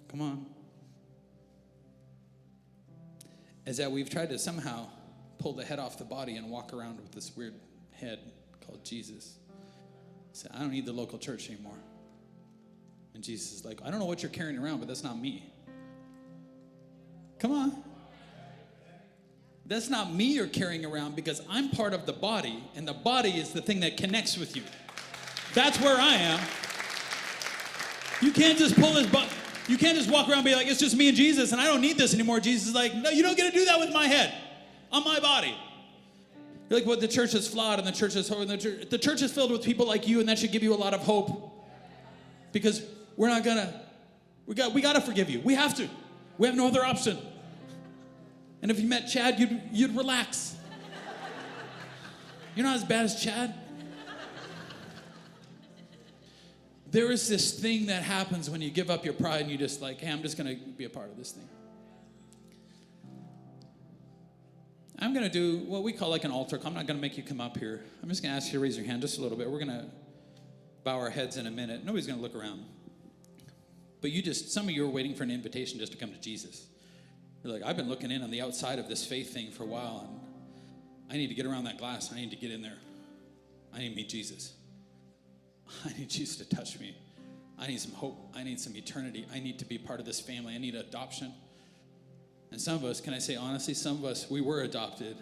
come on, is that we've tried to somehow pull the head off the body and walk around with this weird head called Jesus. Say, I don't need the local church anymore. And Jesus is like, I don't know what you're carrying around, but that's not me. Come on. That's not me you're carrying around, because I'm part of the body, and the body is the thing that connects with you. That's where I am. You can't just pull his butt. You can't just walk around and be like, it's just me and Jesus, and I don't need this anymore. Jesus is like, no, you don't get to do that with my head, on my body. You're like, well, the church is flawed, and the church is the church is filled with people like you, and that should give you a lot of hope. Because we got to forgive you. We have to. We have no other option. And if you met Chad, you'd relax. You're not as bad as Chad. There is this thing that happens when you give up your pride and you just like, hey, I'm just going to be a part of this thing. I'm going to do what we call like an altar call. I'm not going to make you come up here. I'm just going to ask you to raise your hand just a little bit. We're going to bow our heads in a minute. Nobody's going to look around. But some of you are waiting for an invitation just to come to Jesus. You're like, I've been looking in on the outside of this faith thing for a while, and I need to get around that glass. I need to get in there. I need to meet Jesus. I need Jesus to touch me. I need some hope. I need some eternity. I need to be part of this family. I need adoption. And some of us, can I say honestly, some of us, we were adopted,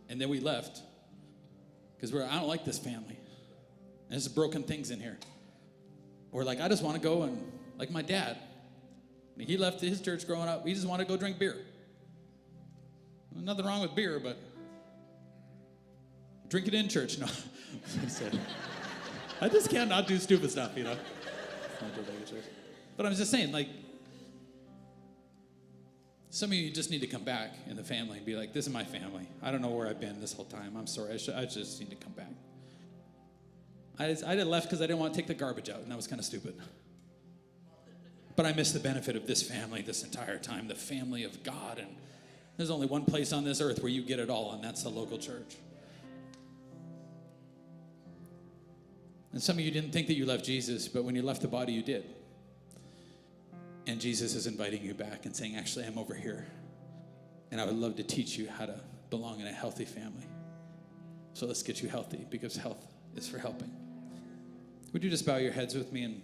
and then we left because I don't like this family. And there's broken things in here. Or like, I just want to go and, like my dad, he left his church growing up. He just wanted to go drink beer. Nothing wrong with beer, but drink it in church. No. I just can't not do stupid stuff, you know. But I'm just saying, like, some of you just need to come back in the family and be like, this is my family. I don't know where I've been this whole time. I'm sorry. I just need to come back. I did left because I didn't want to take the garbage out, and that was kind of stupid. But I missed the benefit of this family this entire time, the family of God. And there's only one place on this earth where you get it all, and that's the local church. And some of you didn't think that you left Jesus, but when you left the body, you did. And Jesus is inviting you back and saying, actually, I'm over here. And I would love to teach you how to belong in a healthy family. So let's get you healthy, because health is for helping. Would you just bow your heads with me? And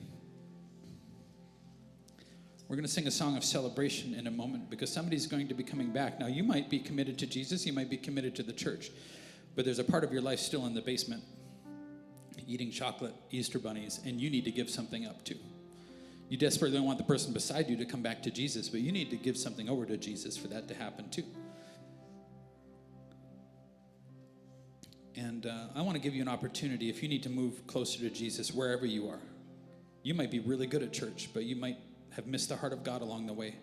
We're going to sing a song of celebration in a moment because somebody's going to be coming back. Now, you might be committed to Jesus. You might be committed to the church. But there's a part of your life still in the basement, eating chocolate Easter bunnies, and you need to give something up too. You desperately want the person beside you to come back to Jesus, but you need to give something over to Jesus for that to happen too. And I want to give you an opportunity if you need to move closer to Jesus wherever you are. You might be really good at church, but you might have missed the heart of God along the way.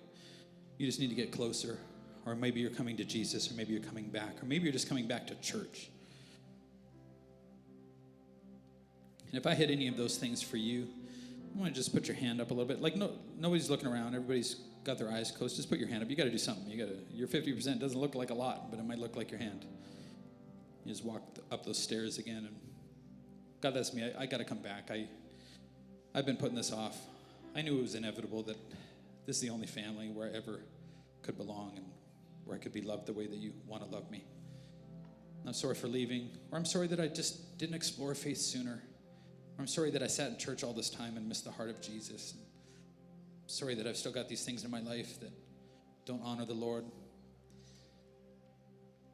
You just need to get closer. Or maybe you're coming to Jesus, or maybe you're coming back, or maybe you're just coming back to church. And if I hit any of those things for you, I want to just put your hand up a little bit. Like nobody's looking around. Everybody's got their eyes closed. Just put your hand up. You got to do something. Your 50% doesn't look like a lot, but it might look like your hand. You just walk up those stairs again. And God, that's me. I got to come back. I've been putting this off. I knew it was inevitable that this is the only family where I ever could belong and where I could be loved the way that you want to love me. I'm sorry for leaving, or I'm sorry that I just didn't explore faith sooner. Or I'm sorry that I sat in church all this time and missed the heart of Jesus. I'm sorry that I've still got these things in my life that don't honor the Lord.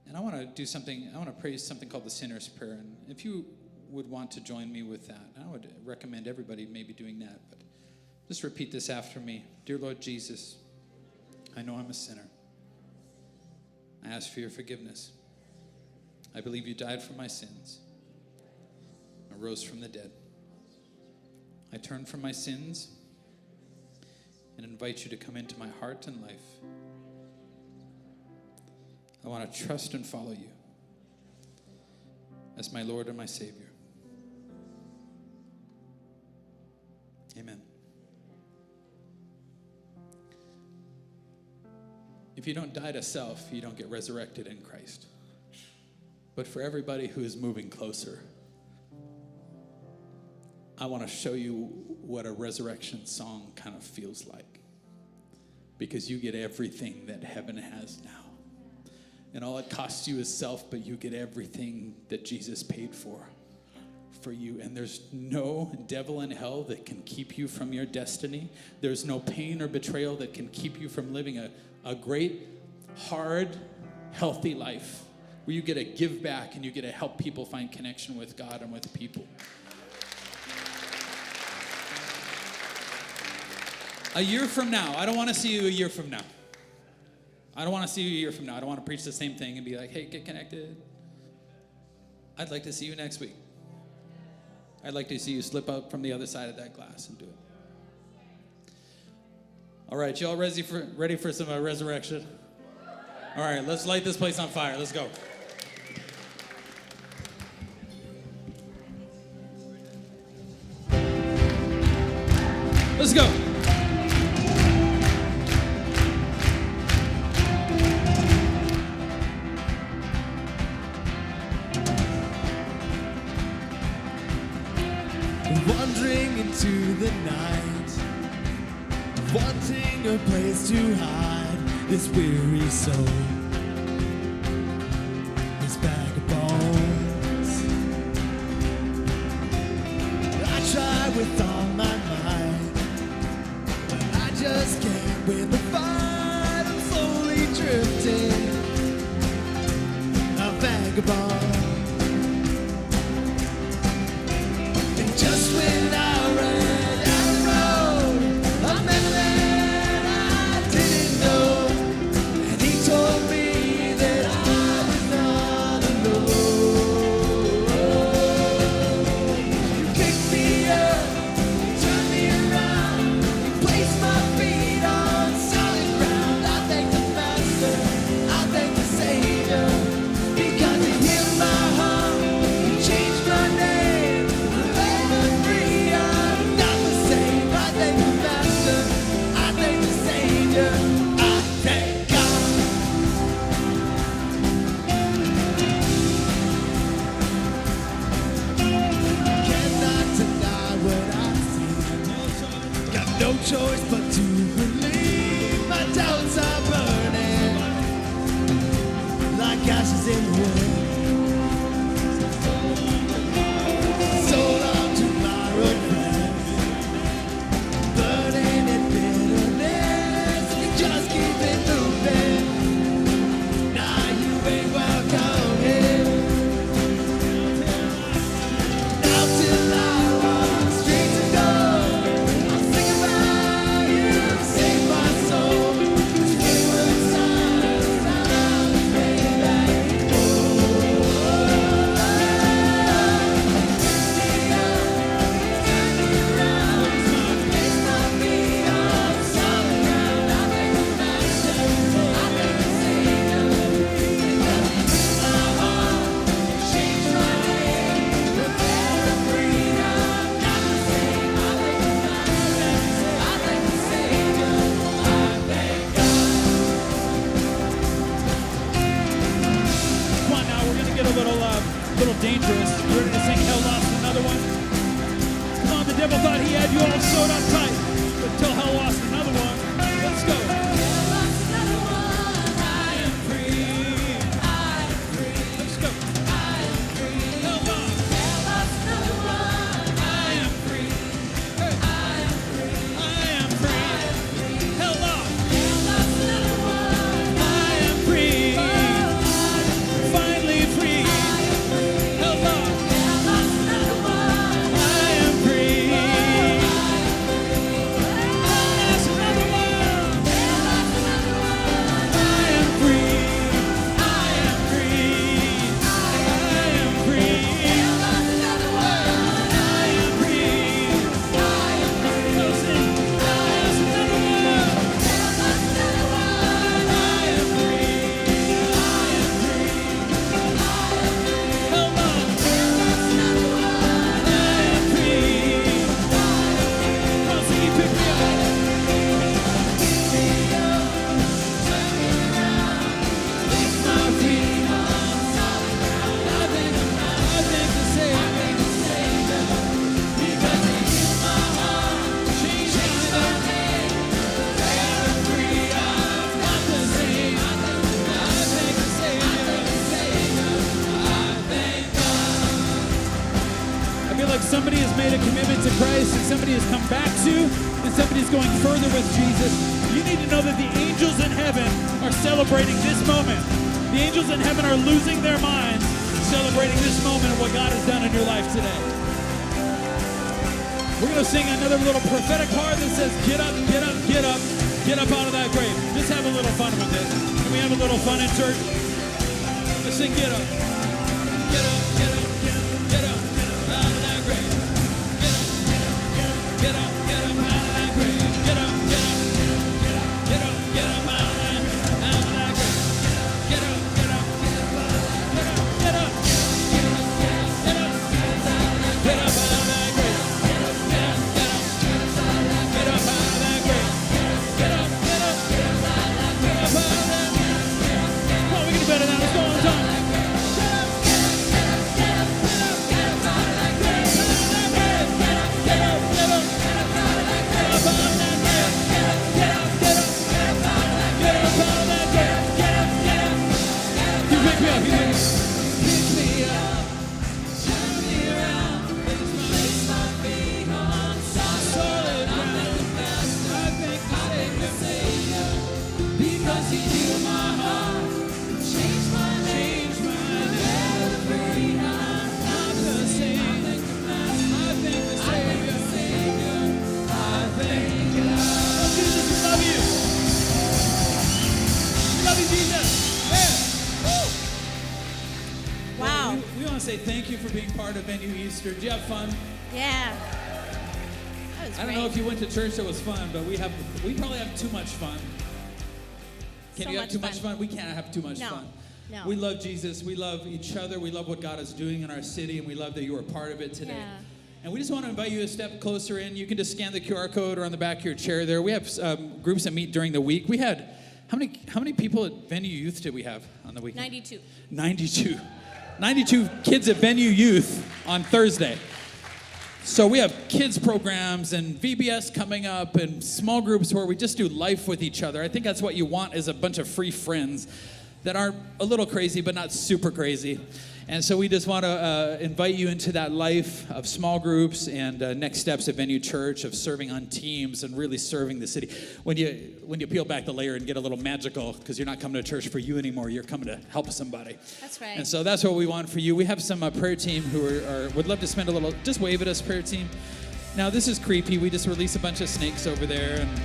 And I want to do something, I want to pray something called the Sinner's Prayer. And if you would want to join me with that, I would recommend everybody maybe doing that. But just repeat this after me. Dear Lord Jesus, I know I'm a sinner. I ask for your forgiveness. I believe you died for my sins and rose from the dead. I turn from my sins and invite you to come into my heart and life. I want to trust and follow you as my Lord and my Savior. Amen. If you don't die to self, you don't get resurrected in Christ. But for everybody who is moving closer, I want to show you what a resurrection song kind of feels like. Because you get everything that heaven has now. And all it costs you is self, but you get everything that Jesus paid for you. And there's no devil in hell that can keep you from your destiny. There's no pain or betrayal that can keep you from living a great, hard, healthy life where you get to give back and you get to help people find connection with God and with people. A year from now, I don't want to see you a year from now. I don't want to see you a year from now. I don't want to preach the same thing and be like, hey, get connected. I'd like to see you next week. I'd like to see you slip out from the other side of that glass and do it. All right, y'all ready for some resurrection? All right, let's light this place on fire. Let's go. Let's go. Wandering into the night, wanting a place to hide this weary soul, this bag of bones. I try with all my might, but I just can't win the fight. I'm slowly drifting, a vagabond. Just when I ran out of road, I met a man I didn't know, and he told me that I was not alone. You picked me up, you turned me around, you placed my feet on solid ground. I thank the Master, I thank the Savior, because he healed my heart, he changed my name. No choice but to believe. My doubts are burning like ashes in the wind. So long to my road friend, burning in bitterness. somebody's going further with Jesus, you need to know that the angels in heaven are celebrating this moment. The angels in heaven are losing their minds, celebrating this moment of what God has done in your life today. We're going to sing another little prophetic part that says, get up, get up, get up, get up out of that grave. Just have a little fun with it. Can we have a little fun in church? Let's sing, get up. Get up, get up, get up, get up, get up out of that grave. Get up, get up, get up out of that grave. Get up, get up, get up, get up, get up out of that grave. Get up, get up, get up, get up, get up, get up, get up out of that grave. Get up, get up, get up out of that grave. Get up, get up, get up out of that. Come on, we can do better now. Let's go on time. Wow. We want to say thank you for being part of Venue Easter. Did you have fun? Yeah. That was I don't great. know if you went to church that was fun, but we probably have too much fun. Can So you have much too much fun. fun? We can't have too much No. fun. No. We love Jesus. We love each other. We love what God is doing in our city, and we love that you are part of it today. Yeah. And we just want to invite you a step closer in. You can just scan the QR code or on the back of your chair there. We have groups that meet during the week. We had, how many people at Venue Youth did we have on the weekend? 92. 92. 92 kids at Venue Youth on Thursday. So we have kids programs and VBS coming up and small groups where we just do life with each other. I think that's what you want, is a bunch of free friends that are a little crazy but not super crazy. And so we just want to invite you into that life of small groups and next steps at Venue Church, of serving on teams and really serving the city. When you peel back the layer and get a little magical, because you're not coming to church for you anymore, you're coming to help somebody. That's right. And so that's what we want for you. We have some prayer team who would love to spend a little, just wave at us, prayer team. Now this is creepy. We just release a bunch of snakes over there and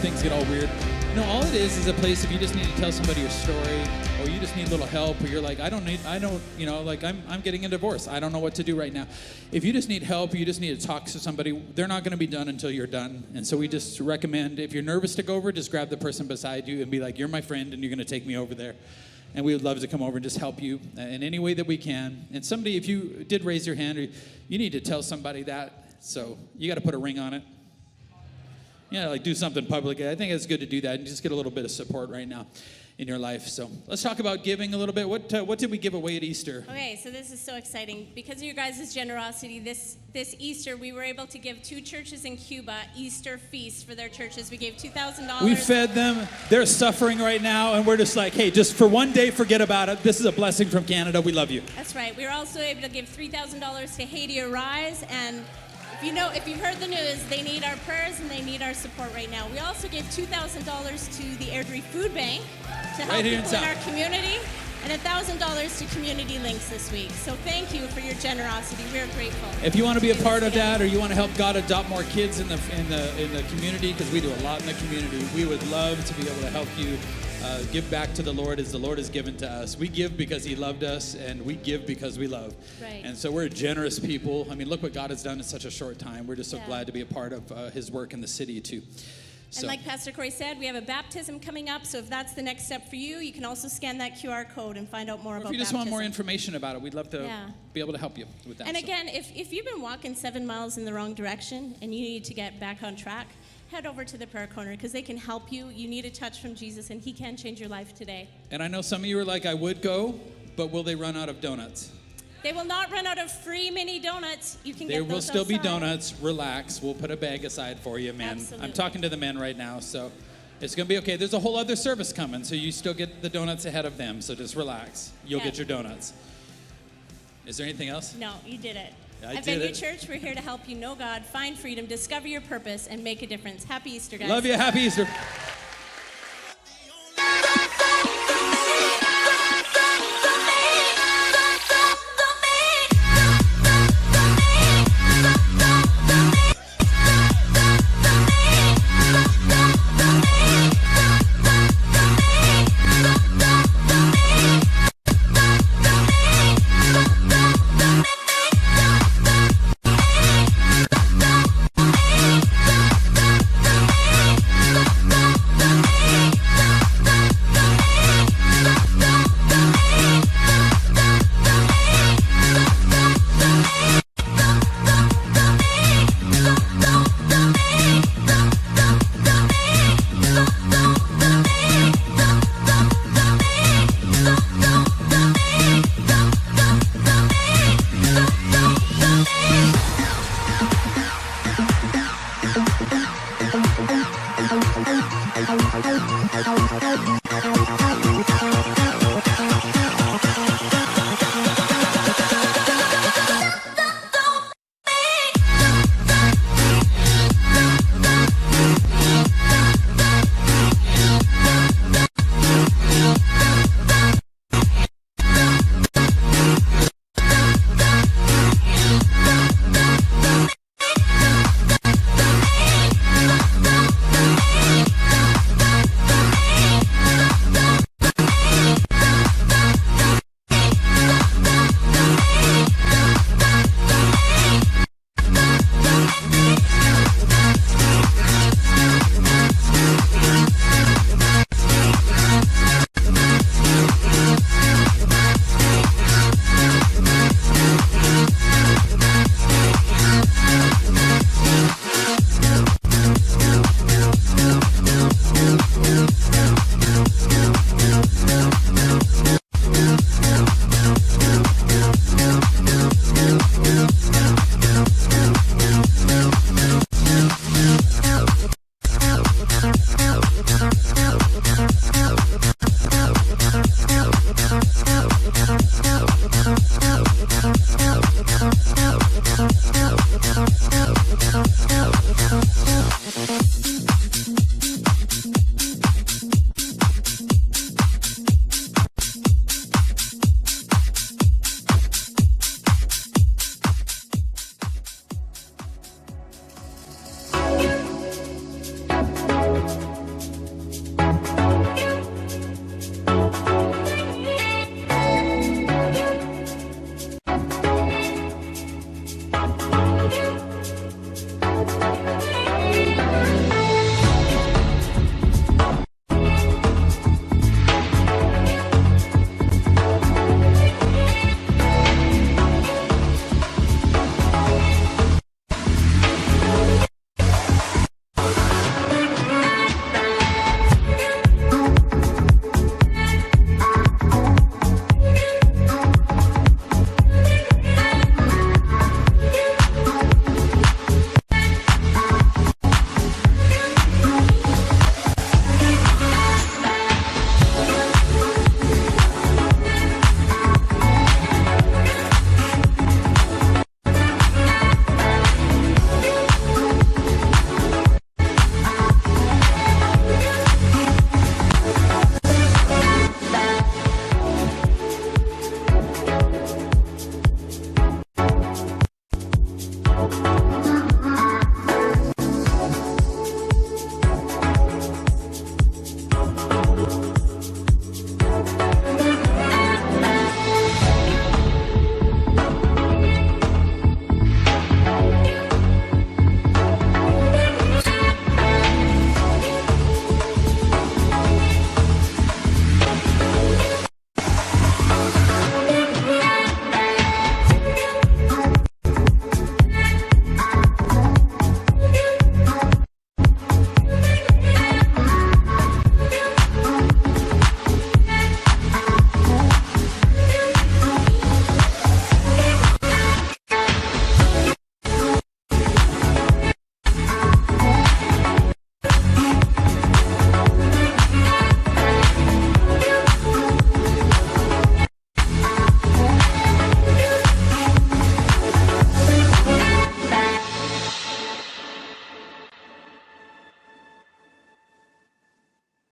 things get all weird. No, all it is a place if you just need to tell somebody your story, or you just need a little help, or you're like, I'm getting a divorce. I don't know what to do right now. If you just need help, or you just need to talk to somebody, they're not going to be done until you're done. And so we just recommend, if you're nervous to go over, just grab the person beside you and be like, you're my friend and you're going to take me over there. And we would love to come over and just help you in any way that we can. And somebody, if you did raise your hand, you need to tell somebody that. So you got to put a ring on it. Yeah, like do something publicly. I think it's good to do that and just get a little bit of support right now in your life. So let's talk about giving a little bit. What did we give away at Easter? Okay, so this is so exciting. Because of your guys' generosity, this Easter, we were able to give 2 churches in Cuba Easter feasts for their churches. We gave $2,000. We fed them. They're suffering right now, and we're just like, hey, just for one day, forget about it. This is a blessing from Canada. We love you. That's right. We were also able to give $3,000 to Haiti Arise, and if you've heard the news, they need our prayers and they need our support right now. We also gave $2,000 to the Airdrie Food Bank to help people in our community, and $1,000 to Community Links this week. So thank you for your generosity. We're grateful. If you want to be a part of that, or you want to help God adopt more kids in the community, because we do a lot in the community, we would love to be able to help you give back to the Lord as the Lord has given to us. We give because He loved us, and we give because we love. Right. And so we're generous people. I mean, look what God has done in such a short time. We're just so glad to be a part of His work in the city too. So. And like Pastor Corey said, we have a baptism coming up, so if that's the next step for you, you can also scan that QR code and find out more about if you just baptism. want more information about it, we'd love to be able to help you with that. And again, if you've been walking 7 miles in the wrong direction and you need to get back on track, head over to the prayer corner because they can help you. You need a touch from Jesus, and He can change your life today. And I know some of you are like, I would go, but will they run out of donuts? They will not run out of free mini donuts. You can There get those will still be outside. donuts. Relax. We'll put a bag aside for you, man. Absolutely. I'm talking to the men right now, so it's going to be okay. There's a whole other service coming, so you still get the donuts ahead of them, so just relax. You'll get your donuts. Is there anything else? No, you did it. At Venue Church, we're here to help you know God, find freedom, discover your purpose, and make a difference. Happy Easter, guys. Love you. Happy Easter.